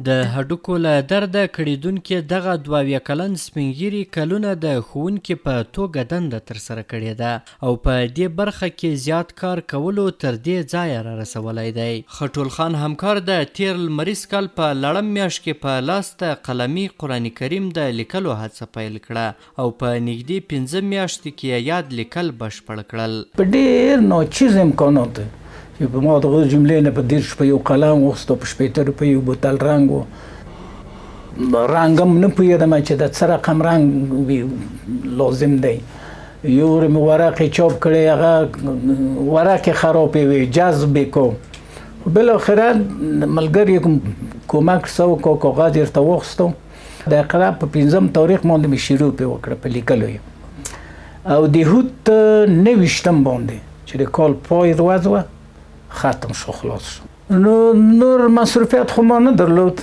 د هډوکو له درده کړېدونکي دغه 22 کلن سپین ږیري کلونه د ښوونکي په توګه دنده ترسره کړې ده او په دې برخه کې زیات کار کولو تر دې ځایه را رسولی دی. خټول خان همکار د تیر لمریز کال په لړم میاشت کې په لاس د قلمي قرآن کریم د لیکلو هڅه پیل کړه او په نږدې 15 میاشتې کې یاد لیکل بشپړ کړل. په ډېر ناچیز امکانات چې په ما دغه جملې نه په 10 په یو قلم واخیستو، په 80 روپۍ یو بوتل رنګ و. رنګ هم نه پوهېدم چې د څه رقم رنګ لازم دی. یو مې ورقې چاپ کړی، هغه ورقې خرابې وې، جذب یې کوم. بالاخره ملګري کومک څه وکړو، کاغذ یې ورته واخیستو. د اقرا په 15 تاریخ باندې مې شروع پرې وکړه په لیکلو یې، او د هوت 29 باندې چې د کال پای ورځ وه ختم شو، خلاص شو. نو نور مصروفیت خو ما نه درلود،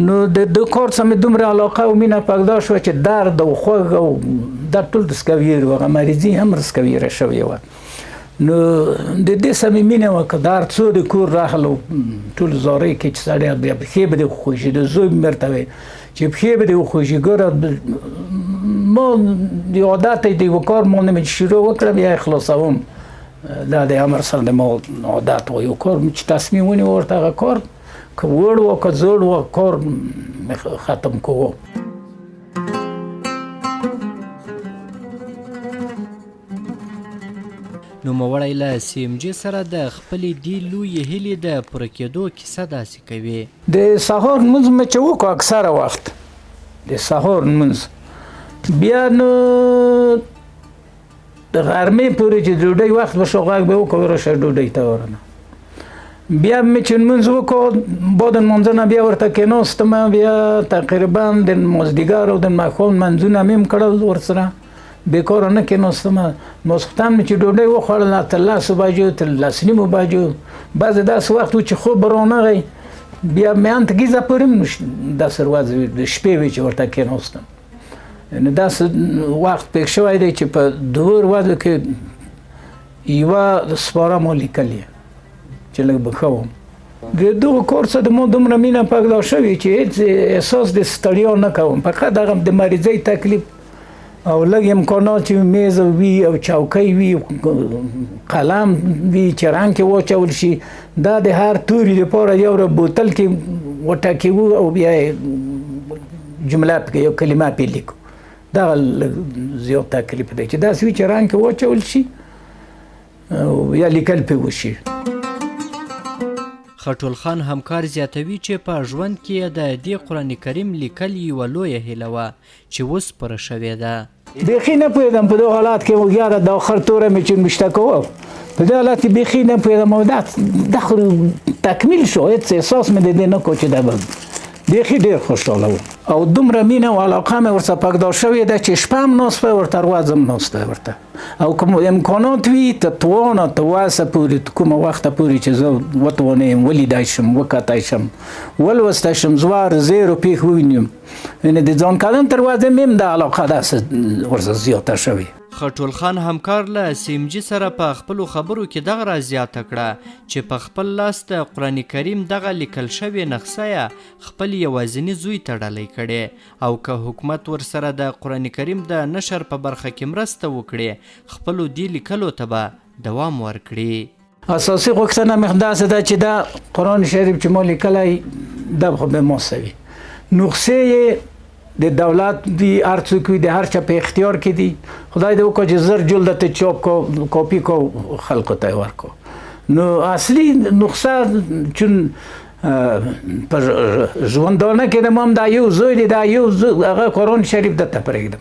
نو د کار څخه مې دومره علاقه او مینه پیدا شوه چې درد او خوږ او دا ټول رسکویر و، هغه مریضي هم رسکویره شوې وه. نو د دې څخه مې مینه وکړه. د هر څو د کور راغلو ټول زارۍ کې چې سړی بیا پښې به دې وخوږي، د زوی مې ورته ویل چې پښې به دې وخوږي. ګوره ما د عادت د یوه کار باندې مې شروع وکړه، بیا یې خلاصوم. دا د امر سره د ما عادت و. یو کار چې تصمیم ونیو ورته هغه کار که وړ و که زوړ و کار ختم کوو. نوموړی له CMG سره د خپلې دې لویې هیلې د پوره کېدو کیسه داسې کوي. د سهار لمونځ مې چې وکړو اکثره وخت د سهار لمونځ، بیا نو د غرمې پورې چې ډوډۍ وخت به شو غږ به وکړو راشه ډوډۍ ته ورنه. بیا مې چې لمونځ وکړو، بعد لمانځه نه بیا ورته کېناستم، بیا تقریبا د مازدیګر او د ماښام لمونځونه مې هم کړل ورسره، بېکاره نه کېناستم. ماسخوتن مې چې ډوډۍ وخوړله تر 10 بجو تر 10:30 بجو، بعضې داسې وخت و چې خوب به رانغی، بیا مې انت ګیزه پورې هم داسې ورځ د شپې وې چې ورته کېناستم. نو داسې وخت پېښ شوی دی چې په 2 ورځو کې یوه سپاره ما لیکلې چې لږ به ښه وم. د دغه کار څخه د ما دومره مینه پیدا شوې چې هېڅ احساس د ستړیا نه کوم، فقط هغه د مریضۍ تکلیف او لږ امکانات چې میز وي او چوکۍ وي، قلم وي چې رنګ کې واچول شي، دا د هر توري لپاره یو بوتل کې وټکوو او بیا جمله پکې یو کلمه پې لیکو. دا زیات تکلیف دی چې داسې وي چې رنګ کې واچول شي او یا لیکل پې وشي. خټول خان همکار زیاتوي چې په ژوند کې د دې قرآن کریم لیکل یوه لویه هیله وه چې اوس پوره شوې ده. بیخي نه پوهېدم په دغه حالات کې، یاره د آخر توره مې چې مشته کوم په دې حالات کې بیخي نه پوهېدم، او دا خو تکمیل شو، هېڅ احساس مې د دې نه کو چې دا به بیخي ډېر خوشحاله وم. او دومره مینه او علاقه مې ورسره پیدا شوې ده چې شپه هم ناسته ورته، ورځ هم ناسته ورته، او کوم امکانات وي ته توانه ته وسه پورې کومه وخته پورې چې زه وتوانم ولیدای شم، وکتای شم، ولوستی شم، زوار زیر و پیښ ووینم. یعنې د ځان کدن تر ورځې مې هم د علاقه داسې ورسره زیاته شوې. خټول خان همکار له CMG سره په خپلو خبرو کې دغه راز زیاته کړه چې په خپل لاس د قرآن کریم دغه لیکل شوې نسخه یې خپل یوازیني زوی ته ډالۍ کړې، او که حکومت ورسره د قرآن کریم د نشر په برخه کې مرسته وکړي، خپلو دې لیکلو ته به دوام ورکړي. اساسي غوښتنه مې داسې ده چې دا قرآن شریف چې ما لیکلی دا خو به ما سوي. نسخې یې د دولت دی، هر څوک وي، د هر چا په اختیار کې دي. خدای دې وکړه چې زر جلده ته چاپ کو، کاپي کو، خلکو ته یې ورکړو. نو اصلي نسخه چون په ژوندانه کې د ما هم دا یو زوی دی، دا یو هغه قرآن شریف درته پرېږدم.